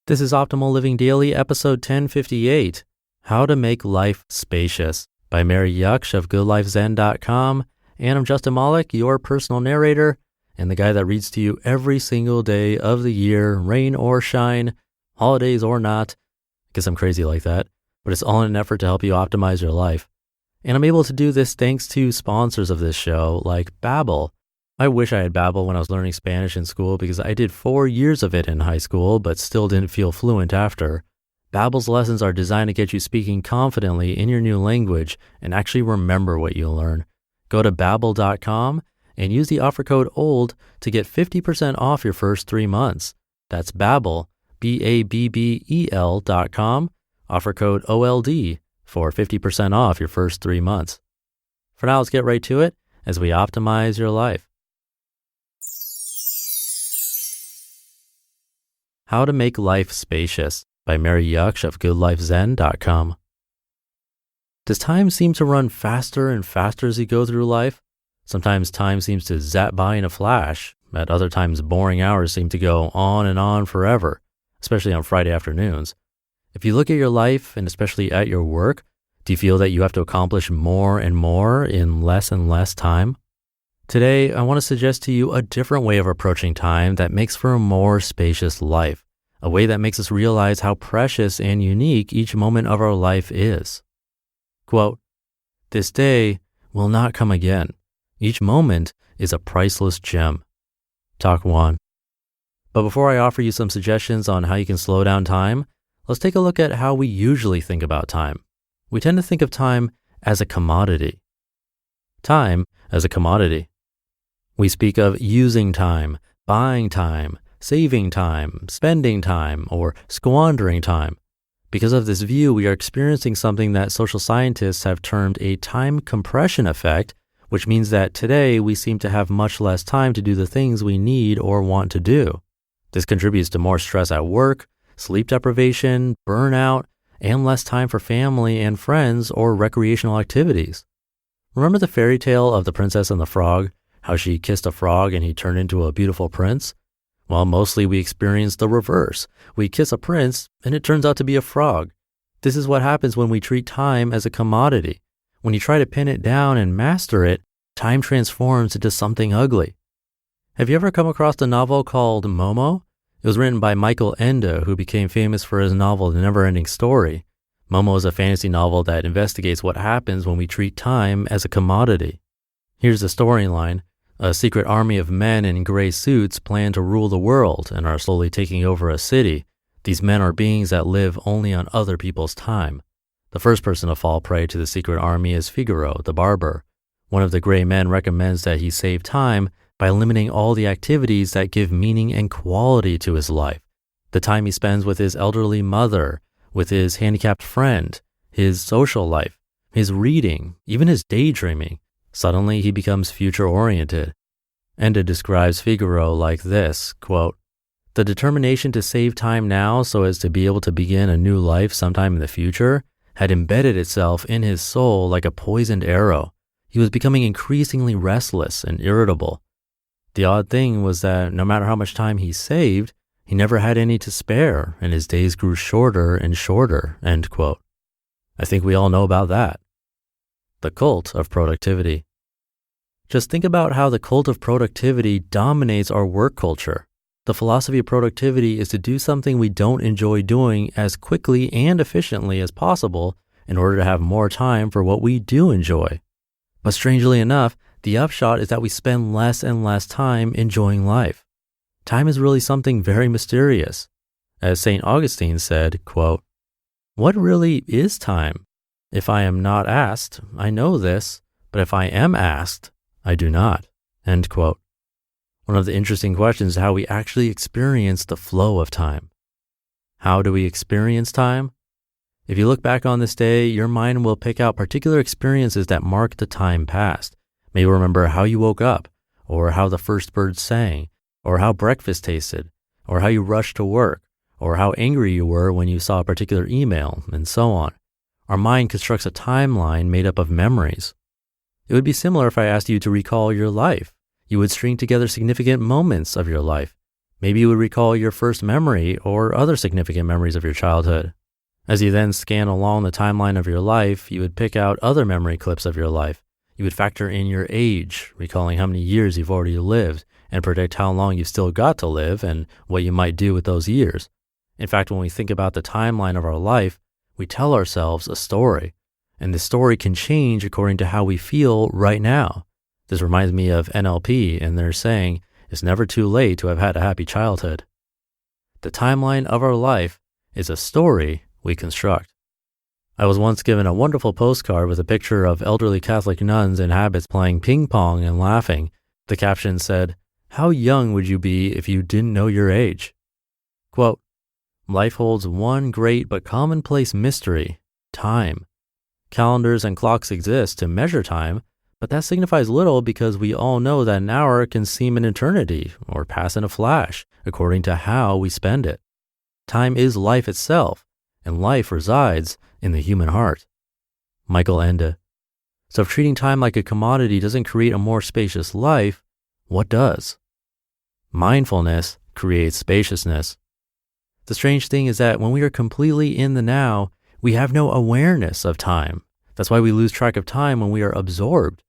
This is Optimal Living Daily, episode 1058, How to Make Life Spacious by Mary Jaksch of goodlifezen.com. And I'm Justin Malik, your personal narrator, and the guy that reads to you every single day of the year, rain or shine, holidays or not, because I'm crazy like that, but it's all in an effort to help you optimize your life. And I'm able to do this thanks to sponsors of this show, like Babbel. I wish I had Babbel when I was learning Spanish in school because I did 4 years of it in high school, but still didn't feel fluent after. Babbel's lessons are designed to get you speaking confidently in your new language and actually remember what you learn. Go to Babbel.com and use the offer code OLD to get 50% off your first 3 months. That's Babbel, Babbel.com, offer code OLD for 50% off your first 3 months. For now, let's get right to it as we optimize your life. How to Make Life Spacious by Mary Jaksch of goodlifezen.com. Does time seem to run faster and faster as you go through life? Sometimes time seems to zap by in a flash. At other times, boring hours seem to go on and on forever, especially on Friday afternoons. If you look at your life, and especially at your work, do you feel that you have to accomplish more and more in less and less time? Today, I want to suggest to you a different way of approaching time that makes for a more spacious life, a way that makes us realize how precious and unique each moment of our life is. Quote, "This day will not come again. Each moment is a priceless gem." Talk 1. But before I offer you some suggestions on how you can slow down time, let's take a look at how we usually think about time. We tend to think of time as a commodity. Time as a commodity. We speak of using time, buying time, saving time, spending time, or squandering time. Because of this view, we are experiencing something that social scientists have termed a time compression effect, which means that today we seem to have much less time to do the things we need or want to do. This contributes to more stress at work, sleep deprivation, burnout, and less time for family and friends or recreational activities. Remember the fairy tale of the Princess and the Frog? How she kissed a frog and he turned into a beautiful prince? Well, mostly we experience the reverse. We kiss a prince and it turns out to be a frog. This is what happens when we treat time as a commodity. When you try to pin it down and master it, time transforms into something ugly. Have you ever come across a novel called Momo? It was written by Michael Ende, who became famous for his novel The Never-Ending Story. Momo is a fantasy novel that investigates what happens when we treat time as a commodity. Here's the storyline. A secret army of men in gray suits plan to rule the world and are slowly taking over a city. These men are beings that live only on other people's time. The first person to fall prey to the secret army is Figaro, the barber. One of the gray men recommends that he save time by eliminating all the activities that give meaning and quality to his life. The time he spends with his elderly mother, with his handicapped friend, his social life, his reading, even his daydreaming. Suddenly, he becomes future-oriented. Ende describes Figaro like this, quote, "The determination to save time now so as to be able to begin a new life sometime in the future had embedded itself in his soul like a poisoned arrow. He was becoming increasingly restless and irritable. The odd thing was that no matter how much time he saved, he never had any to spare, and his days grew shorter and shorter," end quote. I think we all know about that. The cult of productivity. Just think about how the cult of productivity dominates our work culture. The philosophy of productivity is to do something we don't enjoy doing as quickly and efficiently as possible in order to have more time for what we do enjoy. But strangely enough, the upshot is that we spend less and less time enjoying life. Time is really something very mysterious. As St. Augustine said, quote, "What really is time? If I am not asked, I know this, but if I am asked, I do not," end quote. One of the interesting questions is how we actually experience the flow of time. How do we experience time? If you look back on this day, your mind will pick out particular experiences that mark the time past. Maybe remember how you woke up, or how the first bird sang, or how breakfast tasted, or how you rushed to work, or how angry you were when you saw a particular email, and so on. Our mind constructs a timeline made up of memories. It would be similar if I asked you to recall your life. You would string together significant moments of your life. Maybe you would recall your first memory or other significant memories of your childhood. As you then scan along the timeline of your life, you would pick out other memory clips of your life. You would factor in your age, recalling how many years you've already lived, and predict how long you've still got to live and what you might do with those years. In fact, when we think about the timeline of our life, we tell ourselves a story, and the story can change according to how we feel right now. This reminds me of NLP, and they're saying it's never too late to have had a happy childhood. The timeline of our life is a story we construct. I was once given a wonderful postcard with a picture of elderly Catholic nuns in habits playing ping pong and laughing. The caption said, "How young would you be if you didn't know your age?" Quote, "Life holds one great but commonplace mystery, time. Calendars and clocks exist to measure time, but that signifies little because we all know that an hour can seem an eternity or pass in a flash according to how we spend it. Time is life itself, and life resides in the human heart." Michael Ende. So if treating time like a commodity doesn't create a more spacious life, what does? Mindfulness creates spaciousness. The strange thing is that when we are completely in the now, we have no awareness of time. That's why we lose track of time when we are absorbed.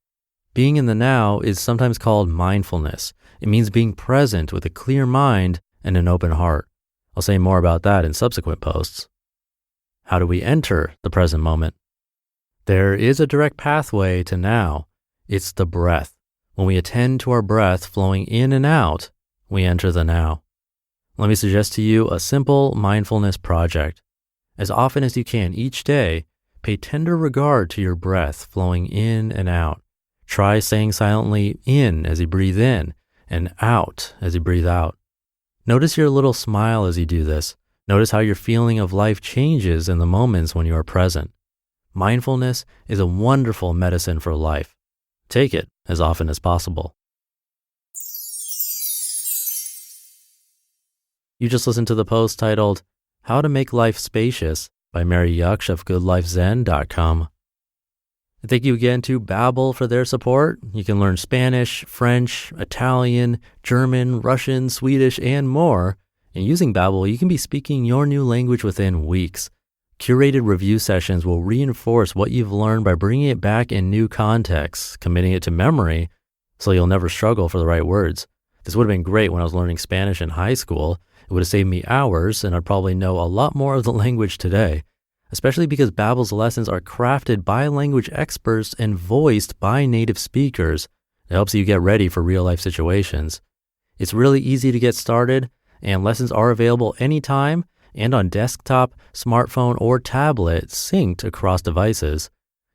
Being in the now is sometimes called mindfulness. It means being present with a clear mind and an open heart. I'll say more about that in subsequent posts. How do we enter the present moment? There is a direct pathway to now. It's the breath. When we attend to our breath flowing in and out, we enter the now. Let me suggest to you a simple mindfulness project. As often as you can each day, pay tender regard to your breath flowing in and out. Try saying silently in as you breathe in and out as you breathe out. Notice your little smile as you do this. Notice how your feeling of life changes in the moments when you are present. Mindfulness is a wonderful medicine for life. Take it as often as possible. You just listened to the post titled, "How to Make Life Spacious" by Mary Jaksch of goodlifezen.com. Thank you again to Babbel for their support. You can learn Spanish, French, Italian, German, Russian, Swedish, and more. And using Babbel, you can be speaking your new language within weeks. Curated review sessions will reinforce what you've learned by bringing it back in new contexts, committing it to memory, so you'll never struggle for the right words. This would have been great when I was learning Spanish in high school. It would have saved me hours, and I'd probably know a lot more of the language today, especially because Babbel's lessons are crafted by language experts and voiced by native speakers. It helps you get ready for real-life situations. It's really easy to get started, and lessons are available anytime and on desktop, smartphone, or tablet, synced across devices.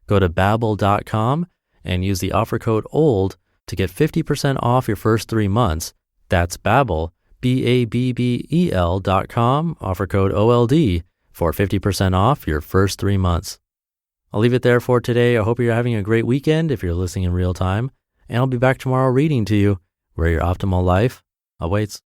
Go to Babbel.com and use the offer code OLD to get 50% off your first 3 months. That's Babbel, Babbel.com, offer code OLD for 50% off your first 3 months. I'll leave it there for today. I hope you're having a great weekend if you're listening in real time, and I'll be back tomorrow reading to you where your optimal life awaits.